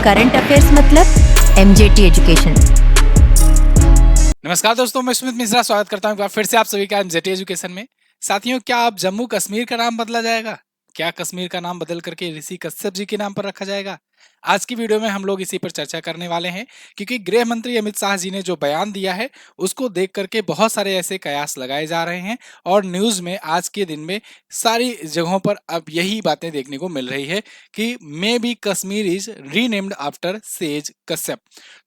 Current affairs मतलब MJT education. नमस्कार दोस्तों, मैं सुमित मिश्रा स्वागत करता हूं फिर से आप सभी का एमजेटी एजुकेशन में। साथियों, क्या अब जम्मू कश्मीर का नाम बदला जाएगा? क्या कश्मीर का नाम बदल करके ऋषि कश्यप जी के नाम पर रखा जाएगा? आज की वीडियो में हम लोग इसी पर चर्चा करने वाले हैं, क्योंकि गृह मंत्री अमित शाह जी ने जो बयान दिया है उसको देख करके बहुत सारे ऐसे कयास लगाए जा रहे हैं और न्यूज में आज के दिन में सारी जगहों पर अब यही बातें देखने को मिल रही है कि may be Kashmir is renamed after says Kashyap.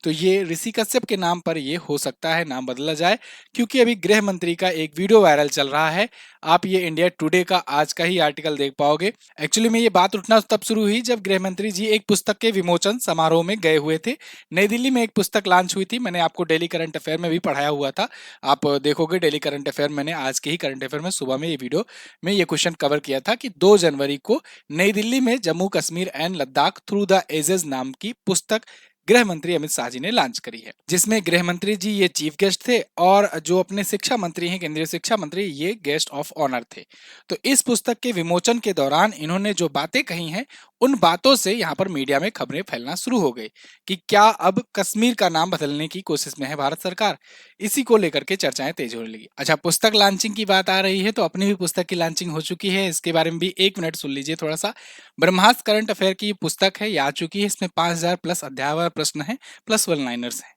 तो ये ऋषि कश्यप के नाम पर ये हो सकता है नाम बदला जाए, क्योंकि अभी गृह मंत्री का एक वीडियो वायरल चल रहा है। आप ये इंडिया टुडे का आज का ही आर्टिकल देख पाओगे। एक्चुअली में ये बात उठना तब शुरू हुई जब गृह मंत्री जी एक पुस्तक के विमोचन समारोह में गए हुए थे। नई दिल्ली में एक पुस्तक लॉन्च हुई थी, मैंने आपको डेली करंट अफेयर में भी पढ़ाया हुआ था। आप देखोगे डेली करंट अफेयर, मैंने आज के ही करंट अफेयर में सुबह में ये वीडियो में ये क्वेश्चन कवर किया था कि 2 जनवरी को नई दिल्ली में Jammu Kashmir and Ladakh through the ages नाम की पुस्तक गृह मंत्री अमित शाह जी ने लॉन्च करी है, जिसमें गृह मंत्री जी ये चीफ गेस्ट थे और जो अपने शिक्षा मंत्री हैं, केंद्रीय शिक्षा मंत्री, ये गेस्ट ऑफ ऑनर थे। तो इस पुस्तक के विमोचन के दौरान इन्होंने जो बातें कही हैं, उन बातों से यहाँ पर मीडिया में खबरें फैलना शुरू हो गई कि क्या अब कश्मीर का नाम बदलने की कोशिश में है भारत सरकार। इसी को लेकर के चर्चाएं तेज होने लगी। अच्छा, पुस्तक लॉन्चिंग की बात आ रही है तो अपनी भी पुस्तक की लॉन्चिंग हो चुकी है, इसके बारे में भी 1 मिनट सुन लीजिए थोड़ा सा। ब्रह्मास्त्र करंट अफेयर की पुस्तक है, ये आ चुकी है। इसमें 5000 प्लस अध्याय प्रश्न है, प्लस वन लाइनर्स है।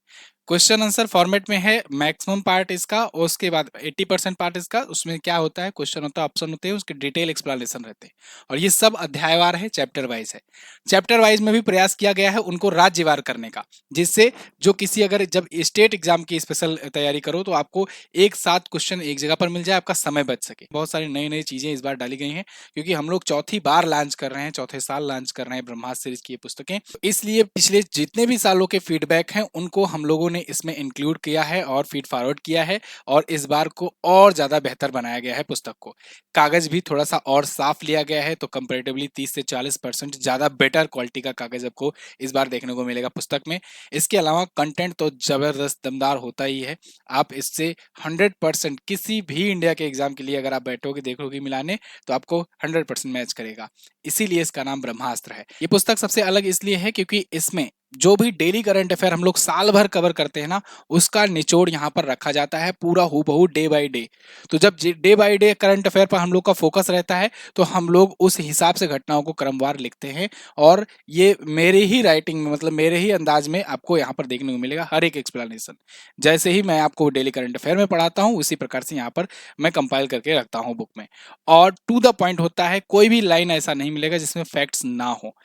क्वेश्चन आंसर फॉर्मेट में है मैक्सिमम पार्ट इसका, और उसके बाद 80% पार्ट इसका। उसमें क्या होता है, क्वेश्चन होता है, ऑप्शन होते हैं, उसके डिटेल एक्सप्लेनेशन रहते हैं, और ये सब अध्यायवार है, चैप्टर वाइज है। चैप्टर वाइज में भी प्रयास किया गया है उनको राज्यवार करने का, जिससे जो किसी अगर जब स्टेट एग्जाम की स्पेशल तैयारी करो तो आपको एक साथ क्वेश्चन एक जगह पर मिल जाए, आपका समय बच सके। बहुत सारी नई नई चीजें इस बार डाली गई हैं, क्योंकि हम लोग चौथी बार लॉन्च कर रहे हैं, चौथे साल लॉन्च कर रहे हैं ब्रह्मास्त्र सीरीज की ये पुस्तकें। इसलिए पिछले जितने भी सालों के फीडबैक हैं उनको हम लोगों ने इसमें इंक्लूड किया है और फीड फॉरवर्ड किया है, और इस बार को और ज्यादा बेहतर बनाया गया है। पुस्तक को कागज भी थोड़ा सा और साफ लिया गया है, तो कंपैरेटिवली 30 से 40% ज्यादा बेटर क्वालिटी का कागज आपको इस बार देखने को मिलेगा पुस्तक में। इसके अलावा कंटेंट तो जबरदस्त दमदार होता ही है। आप इससे 100% किसी भी इंडिया के एग्जाम के लिए अगर आप बैठोगे देखोगे मिलाने, तो आपको 100% मैच करेगा। इसीलिए इसका नाम ब्रह्मास्त्र है। ये पुस्तक सबसे अलग इसलिए है क्योंकि इसमें जो भी डेली करंट अफेयर हम लोग साल भर कवर करते हैं ना, उसका निचोड़ यहाँ पर रखा जाता है पूरा हूबहू डे बाय डे। तो जब day by day current affair पर हम लोग का फोकस रहता है, तो हम लोग उस हिसाब से घटनाओं को क्रमवार लिखते हैं, और ये मेरे ही राइटिंग में, मतलब मेरे ही अंदाज में आपको यहाँ पर देखने को मिलेगा हर एक एक्सप्लेनेशन। जैसे ही मैं आपको डेली करंट अफेयर में पढ़ाता हूँ, उसी प्रकार से यहाँ पर मैं कंपाइल करके रखता हूँ बुक में, और टू द पॉइंट होता है। कोई भी लाइन ऐसा नहीं मिलेगा जिसमें फैक्ट्स ना हो।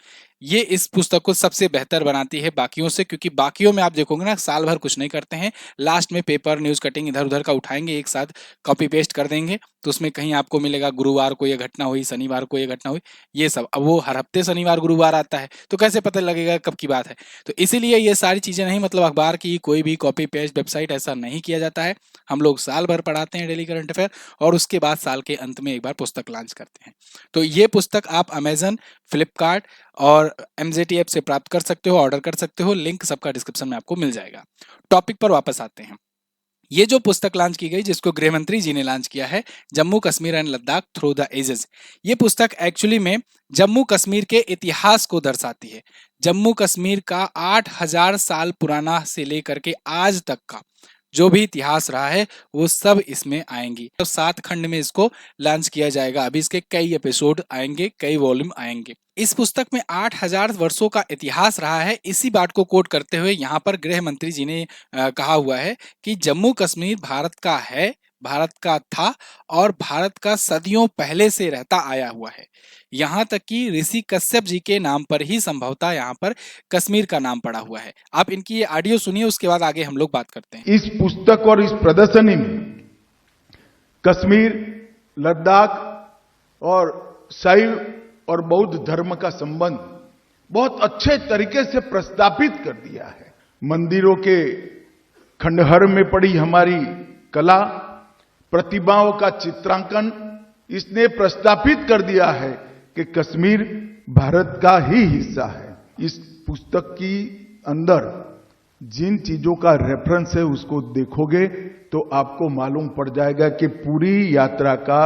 ये इस पुस्तक को सबसे बेहतर बनाती है बाकियों से, क्योंकि बाकियों में आप देखोगे ना, साल भर कुछ नहीं करते हैं, लास्ट में पेपर न्यूज कटिंग इधर उधर का उठाएंगे, एक साथ कॉपी पेस्ट कर देंगे, तो उसमें कहीं आपको मिलेगा गुरुवार को ये घटना हुई, शनिवार को ये घटना हुई, ये सब। अब वो हर हफ्ते शनिवार गुरुवार आता है, तो कैसे पता लगेगा कब की बात है। तो इसीलिए ये सारी चीजें नहीं, मतलब अखबार की कोई भी कॉपी पेस्ट वेबसाइट ऐसा नहीं किया जाता है। हम लोग साल भर पढ़ाते हैं डेली करंट अफेयर, और उसके बाद साल के अंत में एक बार पुस्तक लॉन्च करते हैं। तो ये पुस्तक आप अमेजन, फ्लिपकार्ट और एमजेटी ऐप से प्राप्त कर सकते हो, ऑर्डर कर सकते हो। लिंक सबका डिस्क्रिप्शन में आपको मिल जाएगा। टॉपिक पर वापस आते हैं। ये जो पुस्तक लॉन्च की गई, जिसको गृह मंत्री जी ने लॉन्च किया है, Jammu Kashmir and Ladakh through the ages, ये पुस्तक एक्चुअली में जम्मू कश्मीर के इतिहास को दर्शाती है। जम्मू कश्मीर का 8000 साल पुराना से लेकर के आज तक का जो भी इतिहास रहा है, वो सब इसमें आएंगी। तो 7 खंड में इसको लॉन्च किया जाएगा। अभी इसके कई एपिसोड आएंगे, कई वॉल्यूम आएंगे। इस पुस्तक में 8000 वर्षों का इतिहास रहा है। इसी बात को कोट करते हुए यहाँ पर गृह मंत्री जी ने कहा हुआ है कि जम्मू कश्मीर भारत का है, भारत का था, और भारत का सदियों पहले से रहता आया हुआ है। यहाँ तक कि ऋषि कश्यप जी के नाम पर ही संभवतः यहाँ पर कश्मीर का नाम पड़ा हुआ है। आप इनकी ये ऑडियो सुनिए, उसके बाद आगे हम लोग बात करते हैं। इस पुस्तक और इस प्रदर्शनी में कश्मीर, लद्दाख और शैव और बौद्ध धर्म का संबंध बहुत अच्छे तरीके से प्रस्तापित कर दिया है। मंदिरों के खंडहर में पड़ी हमारी कला, प्रतिभाओं का चित्रांकन, इसने प्रस्तापित कर दिया है कि कश्मीर भारत का ही हिस्सा है। इस पुस्तक की अंदर जिन चीजों का रेफरेंस है उसको देखोगे तो आपको मालूम पड़ जाएगा कि पूरी यात्रा का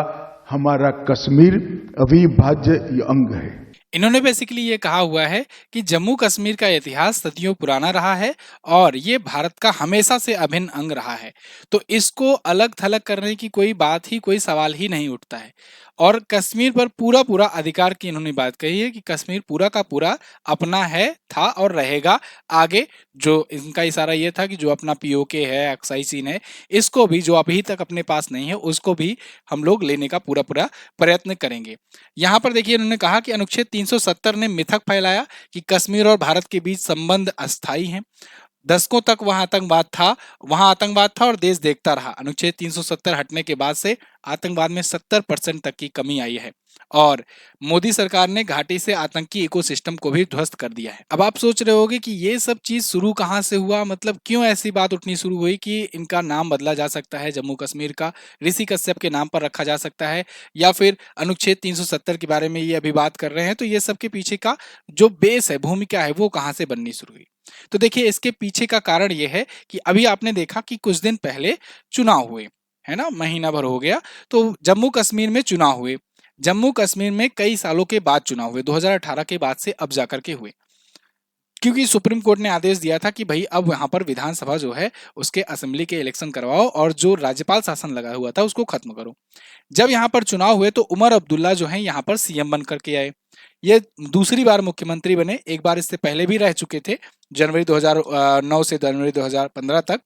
हमारा कश्मीर अविभाज्य अंग है। इन्होंने बेसिकली ये कहा हुआ है कि जम्मू कश्मीर का इतिहास सदियों पुराना रहा है और ये भारत का हमेशा से अभिन्न अंग रहा है। तो इसको अलग थलग करने की कोई बात ही, कोई सवाल ही नहीं उठता है। और कश्मीर पर पूरा पूरा अधिकार की इन्होंने बात कही है कि कश्मीर पूरा का पूरा अपना है, था और रहेगा। आगे जो इनका इशारा ये था कि जो अपना पीओके है, अक्साई चीन है, इसको भी जो अभी तक अपने पास नहीं है उसको भी हम लोग लेने का पूरा पूरा प्रयत्न करेंगे। यहाँ पर देखिए उन्होंने कहा कि अनुच्छेद 370 ने मिथक फैलाया कि कश्मीर और भारत के बीच संबंध अस्थायी हैं। दशकों तक वहां आतंकवाद था और देश देखता रहा। अनुच्छेद 370 हटने के बाद से आतंकवाद में 70% तक की कमी आई है और मोदी सरकार ने घाटी से आतंकी इकोसिस्टम को भी ध्वस्त कर दिया है। अब आप सोच रहे होंगे कि ये सब चीज शुरू कहां से हुआ, मतलब क्यों ऐसी बात उठनी शुरू हुई कि इनका नाम बदला जा सकता है, जम्मू कश्मीर का ऋषि कश्यप के नाम पर रखा जा सकता है, या फिर अनुच्छेद 370 के बारे में ये अभी बात कर रहे हैं। तो ये सब के पीछे का जो बेस है, भूमिका है, वो कहां से बननी शुरू हुई। तो देखिए इसके पीछे का कारण यह है कि अभी आपने देखा कि कुछ दिन पहले चुनाव हुए, है ना, महीना भर हो गया। तो जम्मू कश्मीर में चुनाव हुए। जम्मू कश्मीर में कई सालों के बाद चुनाव हुए, 2018 के बाद से अब जाकर के हुए, क्योंकि सुप्रीम कोर्ट ने आदेश दिया था कि भाई अब यहाँ पर विधानसभा जो है उसके असेंबली के इलेक्शन करवाओ और जो राज्यपाल शासन लगा हुआ था उसको खत्म करो। जब यहाँ पर चुनाव हुए तो उमर अब्दुल्ला जो है यहाँ पर सीएम बन करके आए। ये दूसरी बार मुख्यमंत्री बने, एक बार इससे पहले भी रह चुके थे, जनवरी 2009 से जनवरी 2015 तक।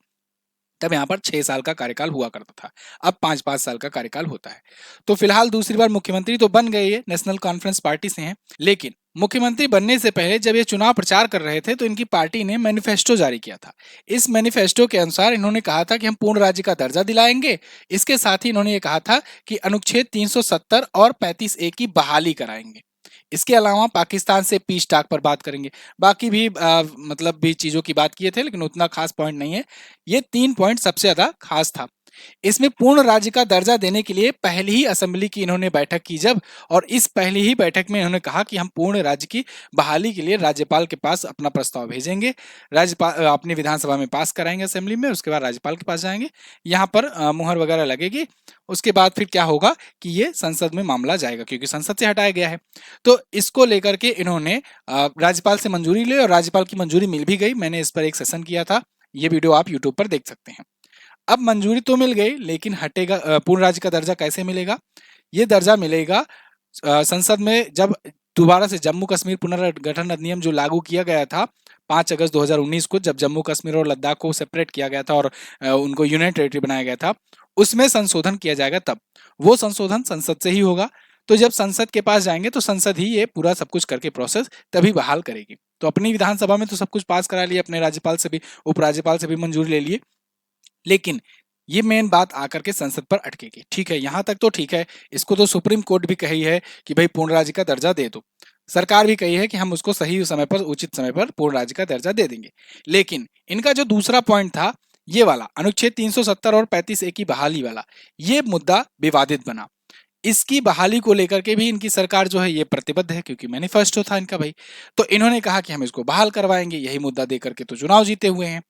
तब यहाँ पर 6 साल का कार्यकाल हुआ करता था, अब 5-5 साल का कार्यकाल होता है। तो फिलहाल दूसरी बार मुख्यमंत्री तो बन गए, ये नेशनल कॉन्फ्रेंस पार्टी से हैं। लेकिन मुख्यमंत्री बनने से पहले जब ये चुनाव प्रचार कर रहे थे तो इनकी पार्टी ने मैनिफेस्टो जारी किया था। इस मैनिफेस्टो के अनुसार इन्होंने कहा था कि हम पूर्ण राज्य का दर्जा दिलाएंगे। इसके साथ ही इन्होंने ये कहा था कि अनुच्छेद 370 और 35A की बहाली कराएंगे। इसके अलावा पाकिस्तान से पीस टाक पर बात करेंगे। बाकी भी मतलब भी चीजों की बात किए थे, लेकिन उतना खास पॉइंट नहीं है। ये 3 पॉइंट सबसे ज्यादा खास था। इसमें पूर्ण राज्य का दर्जा देने के लिए पहली ही असेंबली की इन्होंने बैठक की जब, और इस पहली ही बैठक में इन्होंने कहा कि हम पूर्ण राज्य की बहाली के लिए राज्यपाल के पास अपना प्रस्ताव भेजेंगे, राज्यपाल अपनी विधानसभा में पास कराएंगे असेंबली में, उसके बाद राज्यपाल के पास जाएंगे, यहाँ पर मुहर वगैरह लगेगी। उसके बाद फिर क्या होगा कि ये संसद में मामला जाएगा, क्योंकि संसद से हटाया गया है। तो इसको लेकर के इन्होंने राज्यपाल से मंजूरी ली और राज्यपाल की मंजूरी मिल भी गई। मैंने इस पर एक सेशन किया था, ये वीडियो आप यूट्यूब पर देख सकते हैं। अब मंजूरी तो मिल गई, लेकिन हटेगा पूर्ण राज्य का दर्जा कैसे मिलेगा? ये दर्जा मिलेगा संसद में जब दोबारा से जम्मू कश्मीर पुनर्गठन अधिनियम जो लागू किया गया था 5 अगस्त 2019 को, जब जम्मू कश्मीर और लद्दाख को सेपरेट किया गया था और उनको यूनियन टेरिटरी बनाया गया था, उसमें संशोधन किया जाएगा। तब वो संशोधन संसद से ही होगा। तो जब संसद के पास जाएंगे तो संसद ही ये पूरा सब कुछ करके प्रोसेस तभी बहाल करेगी। तो अपनी विधानसभा में तो सब कुछ पास करा लिए, अपने राज्यपाल से भी, उपराज्यपाल से भी मंजूरी ले लिए, लेकिन ये मेन बात आकर के संसद पर अटकेगी। ठीक है, यहां तक तो ठीक है। इसको तो सुप्रीम कोर्ट भी कही है कि भाई पूर्ण राज्य का दर्जा दे दो। सरकार भी कही है कि हम उसको सही समय पर, उचित समय पर पूर्ण राज्य का दर्जा दे देंगे। लेकिन इनका जो दूसरा पॉइंट था, ये वाला अनुच्छेद 370 और 35A की बहाली वाला, ये मुद्दा विवादित बना। इसकी बहाली को लेकर के भी इनकी सरकार जो है ये प्रतिबद्ध है, क्योंकि मैनिफेस्टो था इनका भाई। तो इन्होंने कहा कि हम इसको बहाल करवाएंगे, यही मुद्दा दे करके तो चुनाव जीते हुए हैं।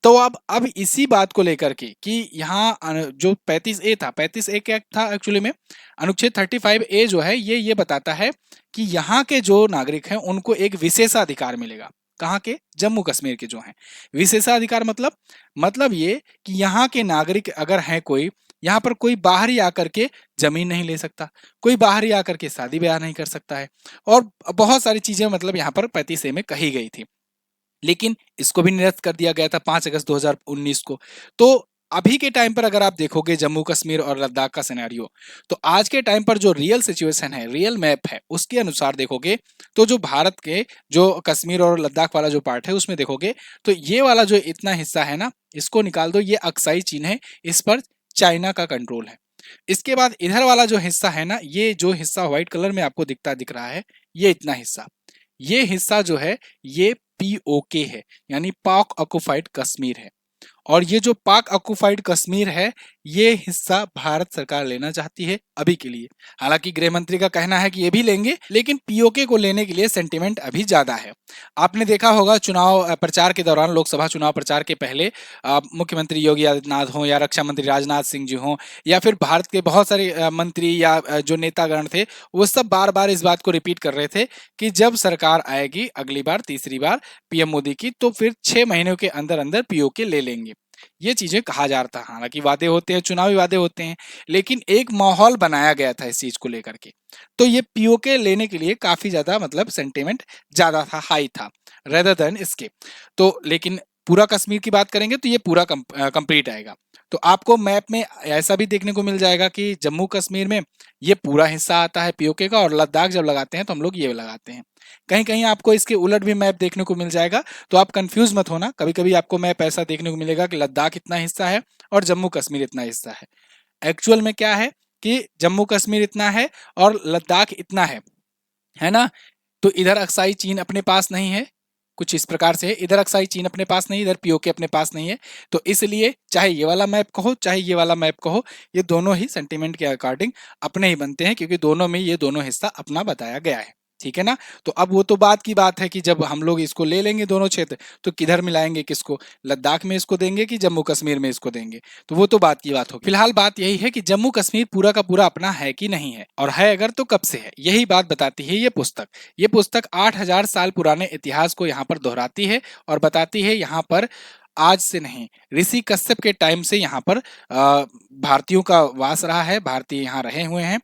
तो अब इसी बात को लेकर के कि यहाँ जो 35A था, 35A क्या था एक्चुअली में, अनुच्छेद 35A जो है ये बताता है कि यहाँ के जो नागरिक हैं उनको एक विशेषाधिकार मिलेगा। कहाँ के? जम्मू कश्मीर के जो हैं। विशेषाधिकार मतलब ये कि यहाँ के नागरिक अगर हैं कोई, यहाँ पर कोई बाहरी आकर के जमीन नहीं ले सकता, कोई बाहरी आकर के शादी ब्याह नहीं कर सकता है, और बहुत सारी चीजें मतलब यहाँ पर 35A में कही गई थी। लेकिन इसको भी निरस्त कर दिया गया था 5 अगस्त 2019 को। तो अभी के टाइम पर अगर आप देखोगे जम्मू कश्मीर और लद्दाख का सिनेरियो, तो आज के टाइम पर जो रियल सिचुएशन है, रियल मैप है, उसके अनुसार देखोगे तो जो भारत के जो कश्मीर और लद्दाख वाला जो पार्ट है उसमें देखोगे तो ये वाला जो इतना हिस्सा है ना, इसको निकाल दो, ये अक्साई चीन है, इस पर चाइना का कंट्रोल है। इसके बाद इधर वाला जो हिस्सा है ना, ये जो हिस्सा व्हाइट कलर में आपको दिख रहा है, ये इतना हिस्सा, ये हिस्सा जो है ये POK है, यानी पाक ऑक्युपाइड कश्मीर है। और ये जो पाक ऑक्युपाइड कश्मीर है, ये हिस्सा भारत सरकार लेना चाहती है अभी के लिए। हालांकि गृह मंत्री का कहना है कि ये भी लेंगे, लेकिन पीओके को लेने के लिए सेंटिमेंट अभी ज्यादा है। आपने देखा होगा चुनाव प्रचार के दौरान, लोकसभा चुनाव प्रचार के पहले मुख्यमंत्री योगी आदित्यनाथ हो या रक्षा मंत्री राजनाथ सिंह जी हो या फिर भारत के बहुत सारे मंत्री या जो नेतागण थे, वो सब बार बार इस बात को रिपीट कर रहे थे कि जब सरकार आएगी अगली बार, तीसरी बार पीएम मोदी की, तो फिर 6 महीनों के अंदर अंदर पीओके ले लेंगे। ये चीजें कहा जा रहा था। हालांकि वादे होते हैं, चुनावी वादे होते हैं, लेकिन एक माहौल बनाया गया था इस चीज को लेकर के। तो ये पीओके लेने के लिए काफी ज्यादा मतलब सेंटिमेंट ज्यादा था, हाई था रेदर देन इसके। तो लेकिन पूरा कश्मीर की बात करेंगे तो ये पूरा कंप्लीट आएगा। तो आपको मैप में ऐसा भी देखने को मिल जाएगा कि जम्मू कश्मीर में ये पूरा हिस्सा आता है पीओके का, और लद्दाख जब लगाते हैं तो हम लोग ये लगाते हैं। कहीं कहीं आपको इसके उलट भी मैप देखने को मिल जाएगा, तो आप कंफ्यूज मत होना। कभी कभी आपको मैप ऐसा देखने को मिलेगा कि लद्दाख इतना हिस्सा है और जम्मू कश्मीर इतना हिस्सा है। एक्चुअल में क्या है कि जम्मू कश्मीर इतना है और लद्दाख इतना है ना। तो इधर अक्साई चीन अपने पास नहीं है, कुछ इस प्रकार से है। इधर अक्साई चीन अपने पास नहीं, इधर पीओके अपने पास नहीं है। तो इसलिए चाहे ये वाला मैप कहो चाहे ये वाला मैप कहो, ये दोनों ही सेंटीमेंट के अकॉर्डिंग अपने ही बनते हैं, क्योंकि दोनों में ये दोनों हिस्सा अपना बताया गया है। ठीक है ना। तो अब वो तो बात की बात है कि जब हम लोग इसको ले लेंगे दोनों क्षेत्र, तो किधर मिलाएंगे, किसको, लद्दाख में इसको देंगे कि जम्मू कश्मीर में इसको देंगे, तो वो तो बात की बात होगी। फिलहाल बात यही है कि जम्मू कश्मीर पूरा का पूरा अपना है कि नहीं है, और है अगर तो कब से है, यही बात बताती है ये पुस्तक। ये पुस्तक 8,000 साल पुराने इतिहास को यहाँ पर दोहराती है और बताती है यहाँ पर आज से नहीं, ऋषि कश्यप के टाइम से यहाँ पर भारतीयों का वास रहा है, भारतीय यहाँ रहे हुए हैं।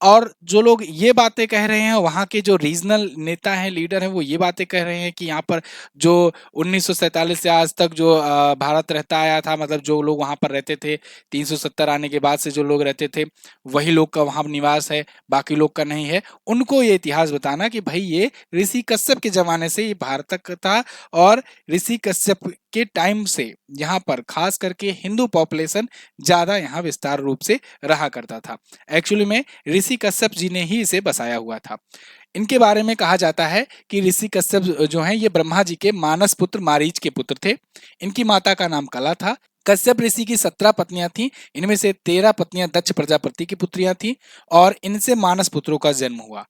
और जो लोग ये बातें कह रहे हैं, वहाँ के जो रीजनल नेता हैं, लीडर हैं, वो ये बातें कह रहे हैं कि यहाँ पर जो 1947 से आज तक जो भारत रहता आया था, मतलब जो लोग वहाँ पर रहते थे, 370 आने के बाद से जो लोग रहते थे, वही लोग का वहाँ निवास है, बाकी लोग का नहीं है। उनको ये इतिहास बताना कि भाई ये ऋषि कश्यप के जमाने से ये भारत तक था, और ऋषि कश्यप के टाइम से यहाँ पर खास करके हिंदू पॉपुलेशन ज्यादा यहाँ विस्तार रूप से रहा करता था। एक्चुअली में ऋषि कश्यप जी ने ही इसे बसाया हुआ था। इनके बारे में कहा जाता है कि ऋषि कश्यप जो हैं ये ब्रह्मा जी के मानस पुत्र मारीच के पुत्र थे। इनकी माता का नाम कला था। कश्यप ऋषि की 17 पत्नियां थीं, इनमें से 13 पत्नियां दक्ष प्रजापति की पुत्रियां थीं, और इनसे मानस पुत्रों का जन्म हुआ।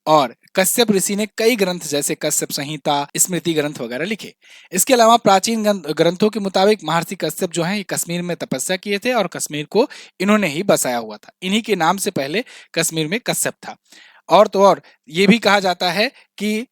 और कश्यप ऋषि ने कई ग्रंथ जैसे कश्यप संहिता, स्मृति ग्रंथ वगैरह लिखे। इसके अलावा प्राचीन ग्रंथों के मुताबिक महर्षि कश्यप जो हैं कश्मीर में तपस्या किए थे, और कश्मीर को इन्होंने ही बसाया हुआ था। इन्हीं के नाम से पहले कश्मीर में कश्यप था। और तो और ये भी कहा जाता है कि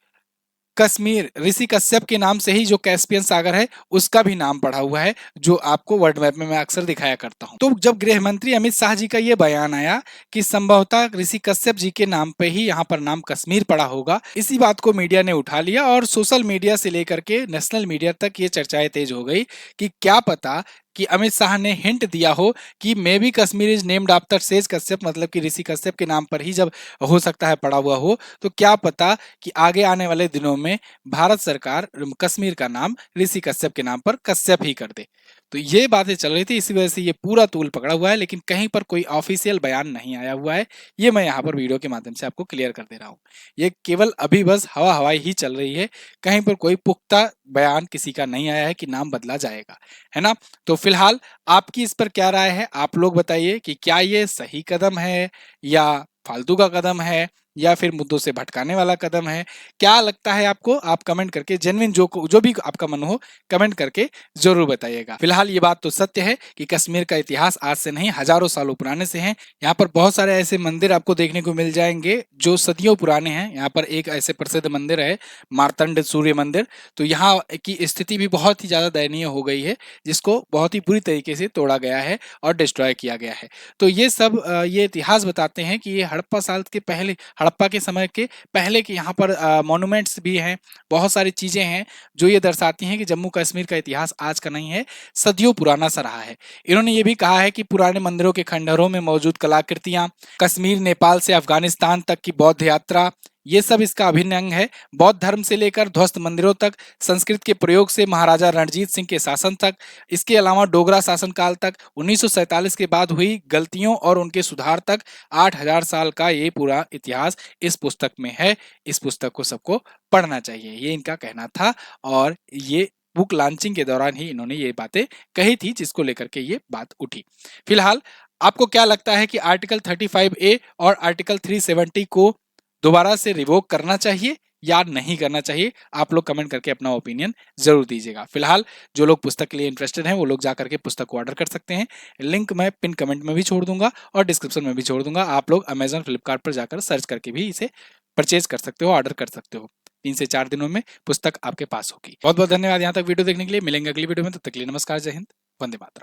कश्मीर ऋषि कश्यप के नाम से ही जो कैस्पियन सागर है उसका भी नाम पड़ा हुआ है, जो आपको वर्ल्ड मैप में मैं अक्सर दिखाया करता हूं। तो जब गृह मंत्री अमित शाह जी का ये बयान आया कि संभवतः ऋषि कश्यप जी के नाम पे ही यहाँ पर नाम कश्मीर पड़ा होगा, इसी बात को मीडिया ने उठा लिया, और सोशल मीडिया से लेकर के नेशनल मीडिया तक ये चर्चाएं तेज हो गई कि क्या पता कि अमित शाह ने हिंट दिया हो कि may be Kashmir is named after says Kashyap, मतलब कि ऋषि कश्यप के नाम पर ही जब हो सकता है पड़ा हुआ हो, तो क्या पता कि आगे आने वाले दिनों में भारत सरकार कश्मीर का नाम ऋषि कश्यप के नाम पर कश्यप ही कर दे। तो ये बातें चल रही थी, इसी वजह से ये पूरा तूल पकड़ा हुआ है, लेकिन कहीं पर कोई ऑफिशियल बयान नहीं आया हुआ है। ये मैं यहाँ पर वीडियो के माध्यम से आपको क्लियर कर दे रहा हूँ। ये केवल अभी बस हवा हवाई ही चल रही है, कहीं पर कोई पुख्ता बयान किसी का नहीं आया है कि नाम बदला जाएगा, है ना। तो फिलहाल आपकी इस पर क्या राय है, आप लोग बताइए कि क्या ये सही कदम है या फालतू का कदम है या फिर मुद्दों से भटकाने वाला कदम है। क्या लगता है आपको, आप कमेंट करके जेन्युइन जो भी आपका मन हो कमेंट करके जरूर बताइएगा। फिलहाल ये बात तो सत्य है कि कश्मीर का इतिहास आज से नहीं हजारों सालों पुराने से है। यहाँ पर बहुत सारे ऐसे मंदिर आपको देखने को मिल जाएंगे जो सदियों पुराने हैं। यहाँ पर एक ऐसे प्रसिद्ध मंदिर है मार्तंड सूर्य मंदिर, तो यहाँ की स्थिति भी बहुत ही ज्यादा दयनीय हो गई है, जिसको बहुत ही बुरी तरीके से तोड़ा गया है और डिस्ट्रॉय किया गया है। तो ये सब ये इतिहास बताते हैं कि ये हड़प्पा साल के पहले, हड़प्पा के समय के पहले के यहाँ पर मॉन्यूमेंट्स भी हैं, बहुत सारी चीजें हैं जो ये दर्शाती हैं कि जम्मू कश्मीर का इतिहास आज का नहीं है, सदियों पुराना सा रहा है। इन्होंने ये भी कहा है कि पुराने मंदिरों के खंडहरों में मौजूद कलाकृतियां, कश्मीर नेपाल से अफगानिस्तान तक की बौद्ध यात्रा, ये सब इसका अभिन्न अंग है। बौद्ध धर्म से लेकर ध्वस्त मंदिरों तक, संस्कृत के प्रयोग से महाराजा रणजीत सिंह के शासन तक, इसके अलावा डोगरा शासनकाल तक, 1947 के बाद हुई गलतियों और उनके सुधार तक, 8,000 साल का ये पूरा इतिहास इस पुस्तक में है। इस पुस्तक को सबको पढ़ना चाहिए, ये इनका कहना था और ये बुक लॉन्चिंग के दौरान ही इन्होंने ये बातें कही थी, जिसको लेकर के ये बात उठी। फिलहाल आपको क्या लगता है कि आर्टिकल 35A और आर्टिकल 370 को दोबारा से रिवोक करना चाहिए या नहीं करना चाहिए? आप लोग कमेंट करके अपना ओपिनियन जरूर दीजिएगा। फिलहाल जो लोग पुस्तक के लिए इंटरेस्टेड हैं वो लोग जाकर के पुस्तक को ऑर्डर कर सकते हैं। लिंक मैं पिन कमेंट में भी छोड़ दूंगा और डिस्क्रिप्शन में भी छोड़ दूंगा। आप लोग अमेजन, फ्लिपकार्ट पर जाकर सर्च करके भी इसे परचेज कर सकते हो, ऑर्डर कर सकते हो। 3 से 4 दिनों में पुस्तक आपके पास होगी। बहुत बहुत धन्यवाद यहाँ तक वीडियो देखने के लिए। मिलेंगे अगली वीडियो में, तब तक के लिए नमस्कार, जय हिंद, वंदे मातरम।